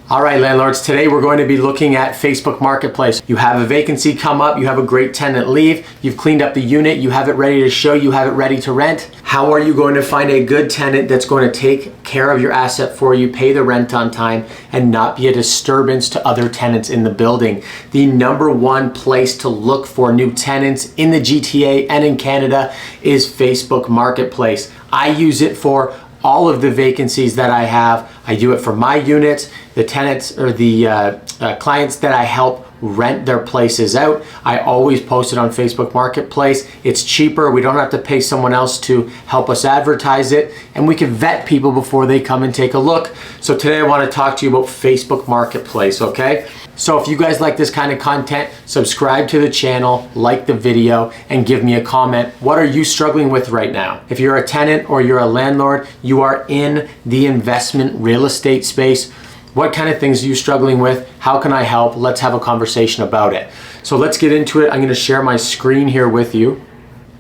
All right, landlords, today we're going to be looking at Facebook Marketplace. You have a vacancy come up, you have a great tenant leave, you've cleaned up the unit, you have it ready to show, you have it ready to rent. How are you going to find a good tenant that's going to take care of your asset for you, pay the rent on time, and not be a disturbance to other tenants in the building? The number one place to look for new tenants in the GTA and in Canada is Facebook Marketplace. I use it for all of the vacancies that I have. I do it for my units, the tenants or the clients that I help rent their places out. I always post it on Facebook Marketplace. It's cheaper. We don't have to pay someone else to help us advertise it, and we can vet people before they come and take a look. So today I want to talk to you about Facebook Marketplace, okay? So if you guys like this kind of content, subscribe to the channel, like the video, and give me a comment. What are you struggling with right now? If you're a tenant or you're a landlord, you are in the investment real estate space. What kind of things are you struggling with? How can I help? Let's have a conversation about it. So let's get into it. I'm going to share my screen here with you.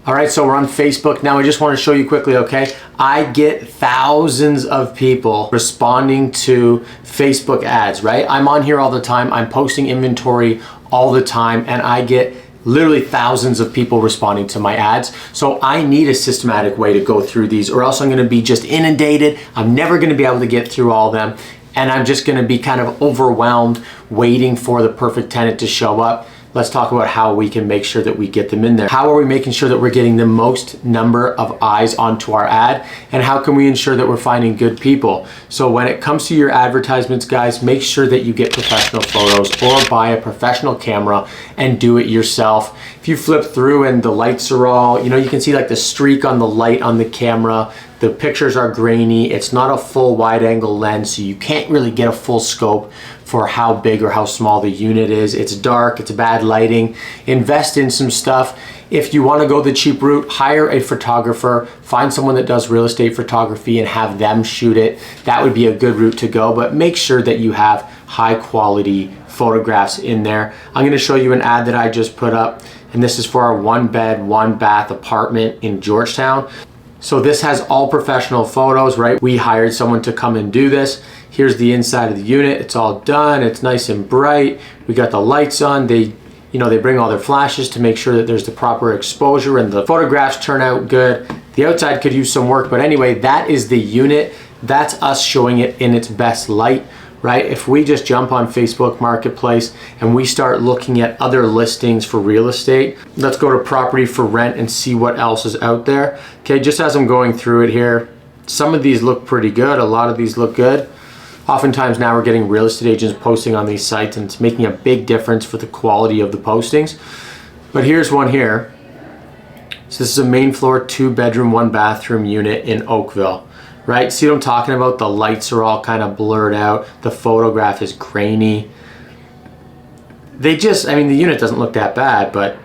All right, so we're on Facebook. Now I just want to show you quickly, okay? I get thousands of people responding to Facebook ads, right? I'm on here all the time. I'm posting inventory all the time, and I get literally thousands of people responding to my ads. So I need a systematic way to go through these, or else I'm going to be just inundated. I'm never going to be able to get through all of them, and I'm just going to be kind of overwhelmed waiting for the perfect tenant to show up. Let's talk about how we can make sure that we get them in there. How are we making sure that we're getting the most number of eyes onto our ad? And how can we ensure that we're finding good people? So when it comes to your advertisements, guys, make sure that you get professional photos or buy a professional camera and do it yourself. If you flip through and the lights are all, you can see like the streak on the light on the camera. The pictures are grainy. It's not a full wide angle lens, so you can't really get a full scope for how big or how small the unit is. It's dark, it's bad lighting. Invest in some stuff. If you want to go the cheap route, hire a photographer, find someone that does real estate photography and have them shoot it. That would be a good route to go, but make sure that you have high quality photographs in there. I'm going to show you an ad that I just put up, and this is for our 1-bed, 1-bath apartment in Georgetown. So this has all professional photos, right? We hired someone to come and do this. Here's the inside of the unit. It's all done. It's nice and bright. We got the lights on. They bring all their flashes to make sure that there's the proper exposure and the photographs turn out good. The outside could use some work, but anyway, that is the unit. That's us showing it in its best light, right? If we just jump on Facebook Marketplace and we start looking at other listings for real estate, let's go to property for rent and see what else is out there. Okay, just as I'm going through it here, some of these look pretty good. A lot of these look good. Oftentimes now we're getting real estate agents posting on these sites, and it's making a big difference for the quality of the postings. But here's one here. So this is a main floor, 2-bedroom, 1-bathroom unit in Oakville. Right, see what I'm talking about? The lights are all kind of blurred out. The photograph is grainy. The unit doesn't look that bad, but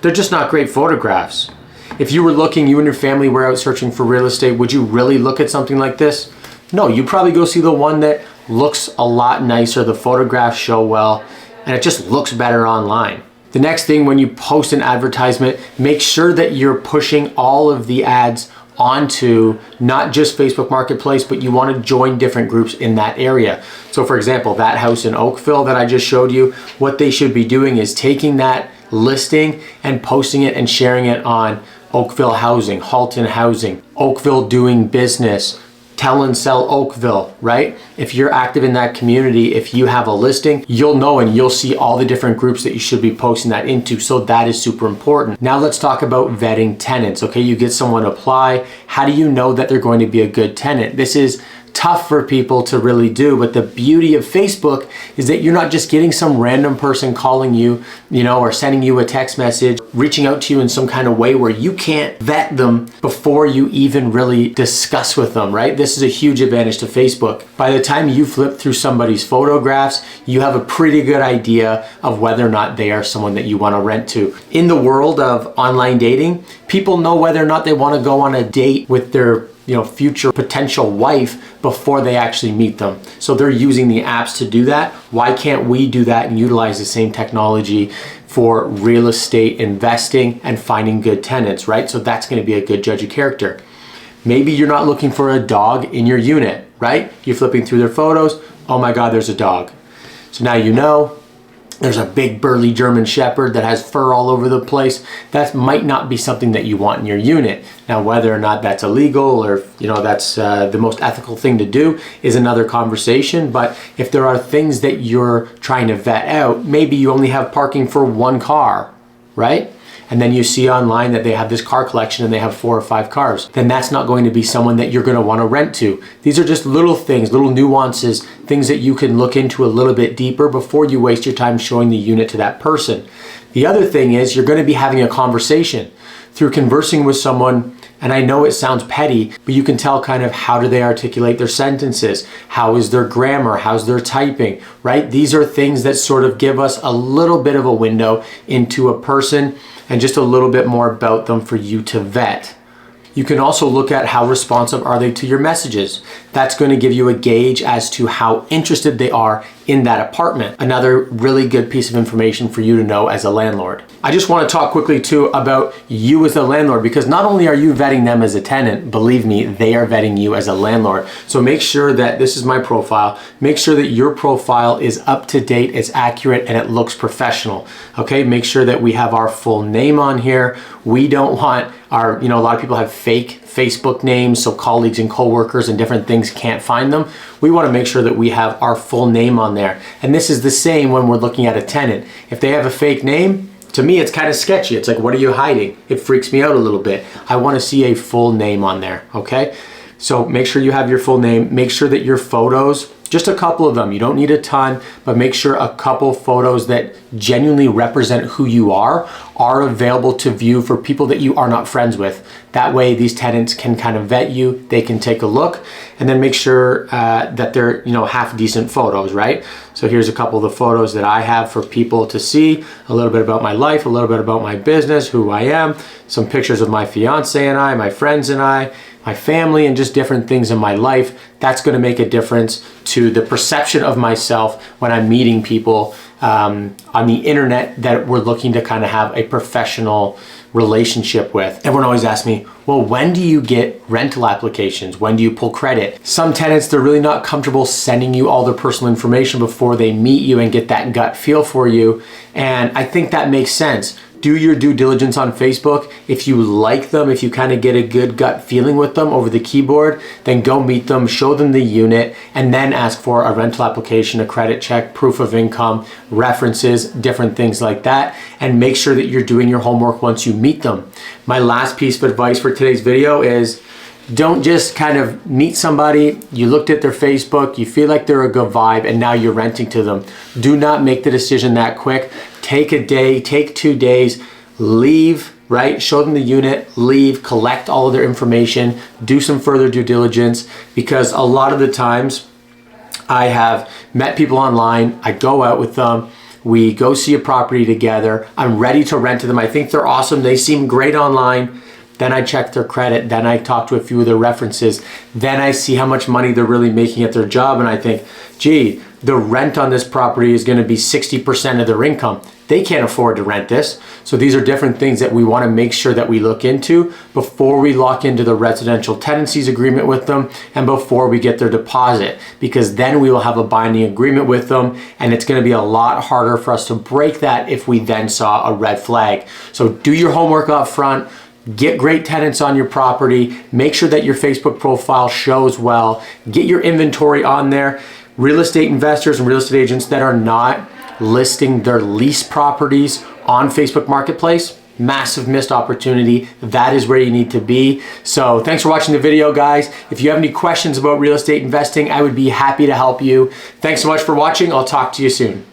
they're just not great photographs. If you were looking, you and your family were out searching for real estate, would you really look at something like this? No, you probably go see the one that looks a lot nicer, the photographs show well, and it just looks better online. The next thing, when you post an advertisement, make sure that you're pushing all of the ads onto not just Facebook Marketplace, but you want to join different groups in that area. So for example, that house in Oakville that I just showed you, what they should be doing is taking that listing and posting it and sharing it on Oakville Housing, Halton Housing, Oakville Doing Business, Tell and Sell Oakville, right? If you're active in that community, if you have a listing, you'll know and you'll see all the different groups that you should be posting that into. So that is super important. Now let's talk about vetting tenants. Okay, you get someone to apply. How do you know that they're going to be a good tenant? This is tough for people to really do, but the beauty of Facebook is that you're not just getting some random person calling you, or sending you a text message, reaching out to you in some kind of way where you can't vet them before you even really discuss with them, right? This is a huge advantage to Facebook. By the time you flip through somebody's photographs, you have a pretty good idea of whether or not they are someone that you want to rent to. In the world of online dating, people know whether or not they want to go on a date with their future potential wife before they actually meet them. So they're using the apps to do that. Why can't we do that and utilize the same technology for real estate investing and finding good tenants, right? So that's going to be a good judge of character. Maybe you're not looking for a dog in your unit, right? You're flipping through their photos. oh my God, there's a dog. So now you know there's a big burly German Shepherd that has fur all over the place. That might not be something that you want in your unit. Now, whether or not that's illegal or that's the most ethical thing to do is another conversation. But if there are things that you're trying to vet out, maybe you only have parking for one car, right? And then you see online that they have this car collection and they have 4 or 5 cars, then that's not going to be someone that you're going to want to rent to. These are just little things, little nuances, things that you can look into a little bit deeper before you waste your time showing the unit to that person. The other thing is you're going to be having a conversation through conversing with someone. And I know it sounds petty, but you can tell kind of how do they articulate their sentences? How is their grammar? How's their typing, right? These are things that sort of give us a little bit of a window into a person and just a little bit more about them for you to vet. You can also look at how responsive are they to your messages. That's going to give you a gauge as to how interested they are in that apartment. Another really good piece of information for you to know as a landlord. I just want to talk quickly too about you as a landlord, because not only are you vetting them as a tenant, believe me, they are vetting you as a landlord. So make sure that this is my profile. Make sure that your profile is up to date, it's accurate, and it looks professional. Okay, make sure that we have our full name on here. We don't want our, a lot of people have fake Facebook names, so colleagues and coworkers and different things can't find them. We want to make sure that we have our full name on there. And this is the same when we're looking at a tenant. If they have a fake name, to me, it's kind of sketchy. It's like, what are you hiding? It freaks me out a little bit. I want to see a full name on there, okay? So make sure you have your full name. Make sure that your photos, just a couple of them, you don't need a ton, but make sure a couple photos that genuinely represent who you are available to view for people that you are not friends with. That way these tenants can kind of vet you, they can take a look, and then make sure that they're half decent photos, right? So here's a couple of the photos that I have for people to see, a little bit about my life, a little bit about my business, who I am, some pictures of my fiance and I, my friends and I, my family, and just different things in my life. That's going to make a difference to the perception of myself when I'm meeting people on the internet that we're looking to kind of have a professional relationship with. Everyone always asks me, well, when do you get rental applications? When do you pull credit? Some tenants, they're really not comfortable sending you all their personal information before they meet you and get that gut feel for you. And I think that makes sense. Do your due diligence on Facebook. If you like them, if you kind of get a good gut feeling with them over the keyboard, then go meet them, show them the unit, and then ask for a rental application, a credit check, proof of income, references, different things like that, and make sure that you're doing your homework once you meet them. My last piece of advice for today's video is don't just kind of meet somebody, you looked at their Facebook, you feel like they're a good vibe, and now you're renting to them. Do not make the decision that quick. Take a day, take 2 days, leave, right? Show them the unit, leave, collect all of their information, do some further due diligence, because a lot of the times I have met people online, I go out with them, we go see a property together, I'm ready to rent to them, I think they're awesome, they seem great online. Then I check their credit, then I talk to a few of their references, then I see how much money they're really making at their job, and I think, gee, the rent on this property is going to be 60% of their income. They can't afford to rent this. So these are different things that we want to make sure that we look into before we lock into the residential tenancies agreement with them and before we get their deposit, because then we will have a binding agreement with them, and it's going to be a lot harder for us to break that if we then saw a red flag. So do your homework up front. Get great tenants on your property. Make sure that your Facebook profile shows well. Get your inventory on there. Real estate investors and real estate agents that are not listing their lease properties on Facebook Marketplace, massive missed opportunity. That is where you need to be. So thanks for watching the video, guys. If you have any questions about real estate investing, I would be happy to help you. Thanks so much for watching. I'll talk to you soon.